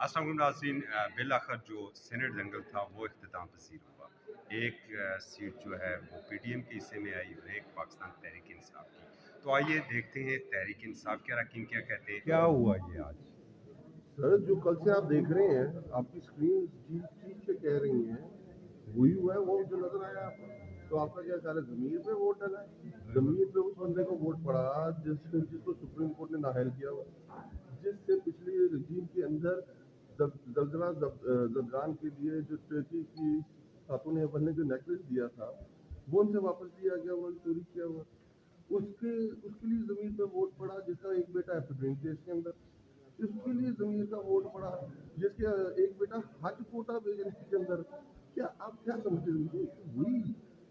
अस्सलाम वालेकुम नाज़रीन, बिलाखिर जो सीनेट दंगल था वो इख्तिताम पसीर हुआ। एक सीट जो है वो पीटीएम के हिस्से में आई और एक पाकिस्तान तहरीक इंसाफ की। तो आइए देखते हैं तहरीक इंसाफ के अरकान क्या कहते हैं। क्या हुआ ये आज? सर जो कल से आप देख रहे हैं, आपकी स्क्रीन जिस चीज से कह रही हैं वही हुआ है, वो जो नजर आया आपको। तो आपका क्या ख्याल है, जमीर पे वोट डला है? जमीर पे उस बंदे को वोट पड़ा जिसको सुप्रीम कोर्ट ने नाअहल किया हुआ, जिससे पिछले रजीम के अंदर जलजला जदगान के लिए जो टर्की की खातून है ने जो नेकलेस दिया था वो उनसे वापस लिया गया, उन्होंने चोरी किया हुआ। उसके उसके लिए जमीन पे वोट पड़ा, जिसका एक बेटा है सुप्रीम केस के अंदर, इसके लिए जमीर का वोट पड़ा, जिसके एक बेटा हज कोटा भेजने के अंदर। क्या आप क्या समझते हैं, वही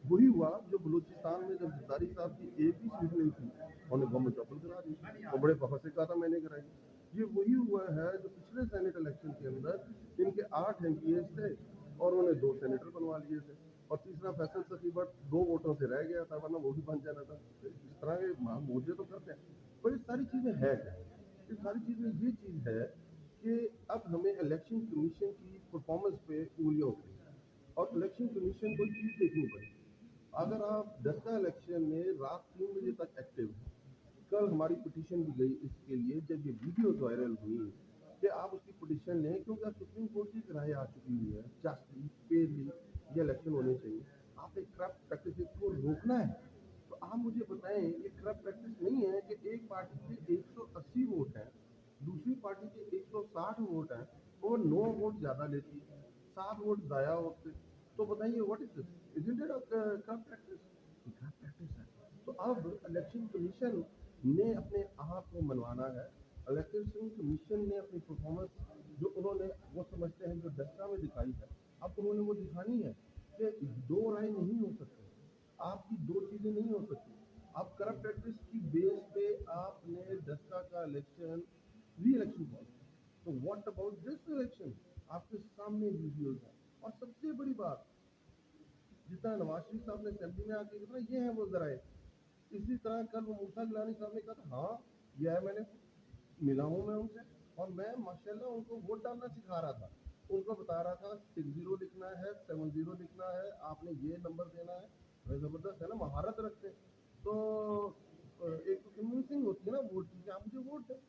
वही हुआ जो बलूचिस्तान में जब जरदारी साहब की एक भी सीट नहीं थी, उन्होंने गवर्नमेंट डबल करा दी और बड़े फखर से कहा था मैंने कराई। ये वही हुआ है जो पिछले सेनेट इलेक्शन के अंदर इनके 8 एमपीएस थे और उन्होंने 2 सेनेटर बनवा लिए थे और तीसरा फैसल सखी बट 2 वोटों से रह गया था, वरना वो भी बन जाना था। इस तरह के मुद्दे तो करते हैं, पर ये सारी चीज़ें है क्या? ये सारी चीज़ में ये चीज़ है कि अब हमें इलेक्शन कमीशन की परफॉर्मेंस पे उंगलियां उठ रही हैं और इलेक्शन कमीशन को चीज़ देखनी पड़ेगी। अगर आप 10 इलेक्शन में रात 3 बजे तक एक्टिव हैं, कल हमारी पिटीशन भी गई इसके लिए, जब ये वीडियो वायरल हुई कि आप उसकी पिटीशन लें, क्योंकि आप सुप्रीम कोर्ट की राय आ चुकी हुई है, जस्टली फेयरली ये इलेक्शन होने चाहिए। आपने करप्ट प्रैक्टिस को रोकना है, तो आप मुझे बताएं, ये करप्ट प्रैक्टिस नहीं है कि एक पार्टी के 180 वोट हैं, दूसरी पार्टी के 160 वोट हैं और 9 वोट ज़्यादा लेती है, 7 वोट ज़ाया होते। तो बताइए what is this, isn't it corrupt practice? Corrupt practice है। तो अब इलेक्शन कमीशन ने अपने आप को मनवाना है। इलेक्शन कमीशन ने अपनी परफॉर्मेंस जो उन्होंने वो समझते हैं जो डस्का में दिखाई है, अब उन्होंने वो दिखानी है कि दो राय नहीं हो सकती, आपकी दो चीजें नहीं हो सकती। आप करप्ट प्रैक्टिस की बेस पे आपने डस्का का इलेक्शन री इलेक्शन कॉल, तो व्हाट अबाउट दिस इलेक्शन? आपके सामने वीडियोज है। और सबसे बड़ी बात, जितना नवाज शरीफ साहब ने असेंबली में आके कहा ये है वो जराए, इसी तरह कल वो मूसा गिलानी साहब ने कहा था हाँ यह है, मैंने मिला हूँ मैं उनसे और मैं माशाल्लाह उनको वोट डालना सिखा रहा था, उनको बता रहा था 60 लिखना है, 70 लिखना है, आपने ये नंबर देना है। मैं ज़बरदस्त है ना, महारत रखते। तो एक तो कन्विंसिंग होती है ना वोट की कि आप मुझे वोट दें,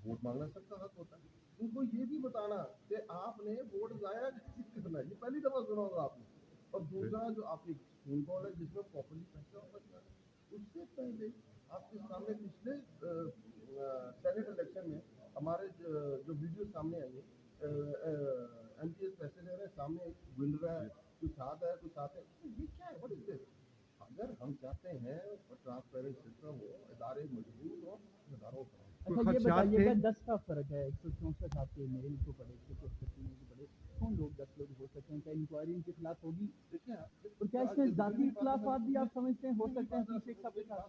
वोट मांगना सबका हक होता है। उनको ये भी बताना कि आपने वोट जाया कैसे करना है, ये पहली दफा सुना होगा आपने। और दूसरा जो आपकी फोन कॉल है जिसमें प्रॉपरली पैसा बचना है, उससे पहले आपके सामने पिछले सेनेट इलेक्शन में हमारे जो वीडियो सामने आई है, एमपीएस पैसे ले रहे हैं, सामने एक विन रहा है, कोई साथ है कोई साथ है, तो ये क्या है, व्हाट इज दिस? अगर हम चाहते हैं ट्रांसपेरेंट सिस्टम हो, इदारे मजबूत हो, इदारों पर अच्छा ये बताइएगा 10 का फर्क है, 164 आपके मेल को पड़े, 164 मेल को पड़े, कौन लोग 10 लोग हो सकते हैं? क्या इंक्वायरी इनके खिलाफ होगी? देखिए और क्या इसमें जाती इख्लाफात भी आप समझते हैं हो सकते हैं पीछे एक मेरी सबके साथ?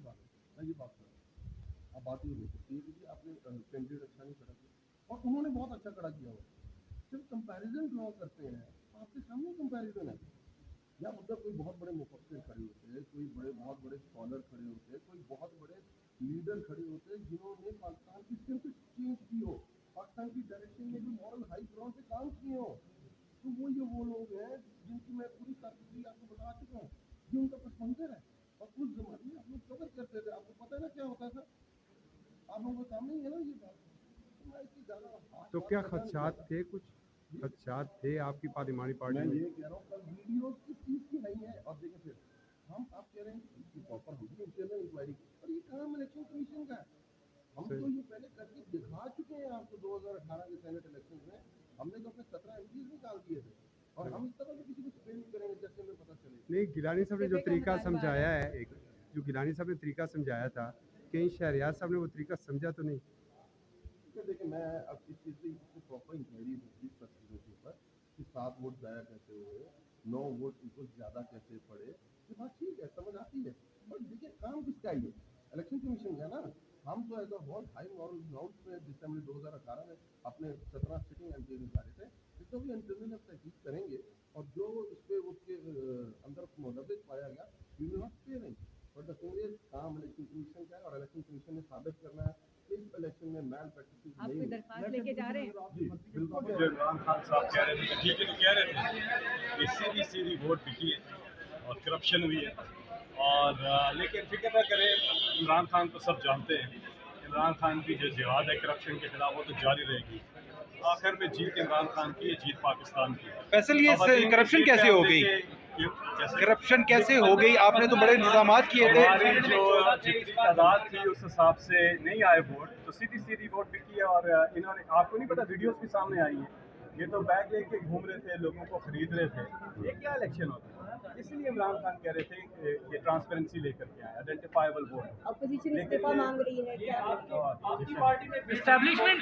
बात मैं ये बात कर रहा हूँ, अब बात ये हो सकती है कि आपने कैंडिडेट अच्छा नहीं खड़ा किया और उन्होंने बहुत अच्छा खड़ा किया हो, जब कंपैरिजन ड्रॉ करते हैं तो आपके सामने कंपैरिजन है, या उधर कोई बहुत बड़े मुफक्किर खड़े होते हैं, कोई बड़े बहुत बड़े स्कॉलर खड़े होते हैं, कोई बहुत बड़े लीडर खड़े होते हैं जिन्होंने पाकिस्तान की सिर्फ चेंज की हो, पाकिस्तान की डायरेक्शन में जो मॉरल हाई ग्राउंड से काम किए हो। तो वो लोग हैं जिनकी मैं पूरी कारकर्दगी आपको बता चुका हूँ, ये उनका पस मंजर है। और उस जमाने में आप लोग कवर करते थे, आपको पता है ना क्या होता था, आप लोगों के सामने ही है ना ये बात। तो मैं इसकी ज़्यादा तो बात क्या करना नहीं खदशात चाहता। थे, कुछ खदशात थे आपकी पार्लिमानी पार्टी मैं में? ये कह रहा हूँ कल वीडियो किस चीज़ की नहीं है, और देखिए फिर हम आप कह रहे हैं कि प्रॉपर हम भी इंटरनल इंक्वायरी, और ये काम इलेक्शन कमीशन का है। हम तो ये पहले करके दिखा चुके हैं आपको 2018 के सेनेट इलेक्शन में, हमने तो अपने 17 एमपी निकाल दिए थे, और हम इस तरह से किसी को स्पेन नहीं करेंगे जैसे हमें पता चले। नहीं, गिलानी साहब ने जो तरीका समझाया है, एक जो गिलानी साहब ने तरीका समझाया था, कहीं शहरियार साहब ने वो तरीका समझा तो नहीं? देखिए मैं अब इस चीज़ की प्रॉपर इंक्वायरी होगी सब चीज़ों के ऊपर कि 7 वोट ज़ाया कैसे हुए, 9 वोट उनको ज़्यादा कैसे पड़े, ये बात ठीक है, समझ आती है। बट देखिए काम किसका है, ये इलेक्शन कमीशन का ना। हम तो as a whole high moral ground पे दिसंबर 2018 में अपने 17 सिटिंग एम पी निकाले थे, इसको भी इंटरनल तहकीक करेंगे और जो इस पर उसके अंदर मुलविस पाया गया, वी विल नॉट पे नहीं। बट द थिंग इज काम इलेक्शन कमीशन का है और इलेक्शन कमीशन ने साबित करना है इस इलेक्शन में मैल प्रैक्टिस आप नहीं कोई हुई। दरख्वास्त लेके जा रहे हैं? जी बिल्कुल जो इमरान खान साहब कह रहे थे ठीक है तो कह रहे थे कि सीधी सीधी वोट बिकी है और करप्शन हुई है और लेकिन फिक्र न करें, इमरान खान को सब जानते हैं, इमरान खान की जो जिहाद है करप्शन के खिलाफ वो तो जारी रहेगी। आखिर में जीत इमरान खान की है, जीत पाकिस्तान की है। फैसल ये करप्शन कैसे हो गई? करप्शन कैसे हो गई? आपने तो बड़े इंतजामात किए थे। हमारी जो जितनी तादाद थी उस हिसाब से नहीं आए वोट, तो सीधी सीधी वोट बिकी है। और इन्होंने, आपको नहीं पता, वीडियोस भी सामने आई हैं, ये तो बैग लेके घूम रहे थे, लोगों को खरीद रहे थे। ये क्या इलेक्शन होता है? इसलिए इमरान खान कह रहे थे कि ये ट्रांसपेरेंसी लेकर के आए, आइडेंटिफाइबल वोट। अपोजिशन इस्तीफा मांग रही है क्या? आपकी पार्टी में एस्टैब्लिशमेंट,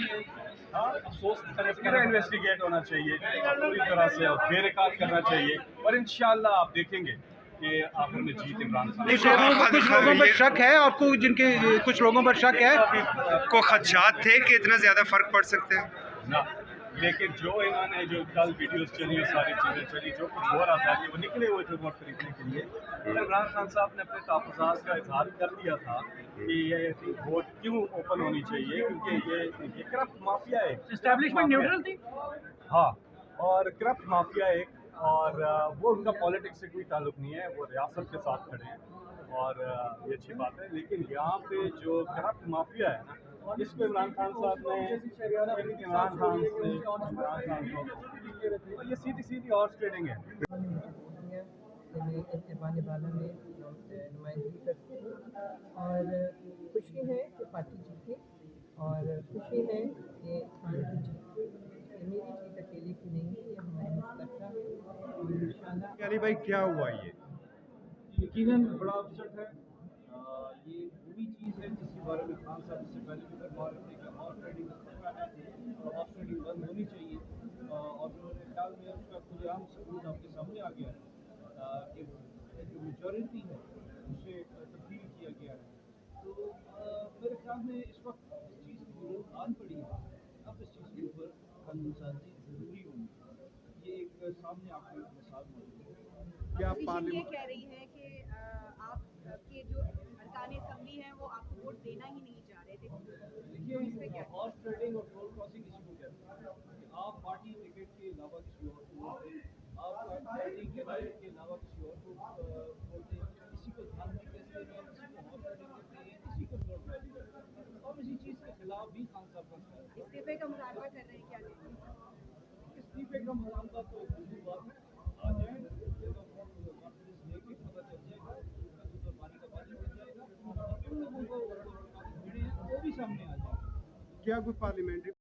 हाँ, अफसोस पूरा इन्वेस्टिगेट होना चाहिए पूरी तरह से और बेनकाब करना चाहिए, और इंशाल्लाह आप देखेंगे कि आखिर में जीत इमरान खान। कुछ लोगों पर शक है आपको, जिनके कुछ लोगों पर शक है, को खदशात थे कि इतना ज़्यादा फ़र्क पड़ सकते हैं ना, लेकिन जो इन्होंने जो कल वीडियोस चली, सारी चीज़ें चली, जो कुछ हो रहा था कि वो निकले हुए थे वोट खरीदने के लिए, तो इमरान खान साहब ने अपने तहफ़्फ़ुज़ात का इजहार कर दिया था कि ये वोट क्यों ओपन होनी चाहिए, क्योंकि ये करप्ट माफिया है। एस्टैब्लिशमेंट न्यूट्रल थी। हाँ, और करप्ट माफिया एक, और वो उनका पॉलिटिक्स से कोई ताल्लुक नहीं है, वो रियासत के साथ खड़े हैं और ये अच्छी बात है। लेकिन यहाँ पे जो करप्ट माफिया है ना, इसको इमरान खान साहब ने इमरान खान को, तो ये सीधी सीधी हॉर्स ट्रेडिंग है। नुमाइंदगी करते हैं और खुशी है कि पार्टी जीती और खुशी है कि खान की जीत। ये मेरी जीत अकेले की नहीं है, ये हमारे मुस्तक़बिल है और इंशाल्लाह। अली भाई क्या हुआ ये? यकीनन बड़ा अपसेट है। ये वही चीज़ है जिसके बारे में खान साहब इससे पहले भी फरमा रहे थे कि हॉर्स ट्रेडिंग है, हॉर्स ट्रेडिंग बंद होनी चाहिए, और मेरे ख्याल में उसका खुलेआम सबूत आपके सामने आ गया है कि जो मेजॉरिटी है उसे तब्दील किया गया है। तो मेरे ख्याल में इस वक्त इस चीज़ की जरूरत आन पड़ी है। अब इस चीज़ के ऊपर कानूनसाजी ज़रूरी होगी। ये एक सामने आपको एक मिसाल मौजूद है। क्या अपोजिशन ये कह रही है कि आपके जो अरकान असम्बली हैं वो आपको वोट देना ही नहीं चाह रहे थे, तो इस पे क्या? हॉर्स ट्रेडिंग और टोल क्रॉसिंग इसी को कहते हैं कि आप पार्टी टिकट के अलावा किसी और को वोट दें, आप पार्टी के राइट के अलावा किसी और को वोट दें, इसी को धांधली कहते हैं, इसी को हॉर्स ट्रेडिंग कहते हैं, इसी को टोल क्रॉसिंग कहते हैं। और इसी चीज़ के खिलाफ भी खान साहब का इस्तीफे का मुतालबा कर रहे हैं क्या? इस्तीफे का मुतालबा तो दूसरी बात है, आ जाए कॉन्फिडेंस लेके पता चल जाएगा, उनका दूध और पानी का पानी बन जाएगा और उन लोगों को वो भी सामने आ जाएगा। क्या कोई पार्लियामेंट्री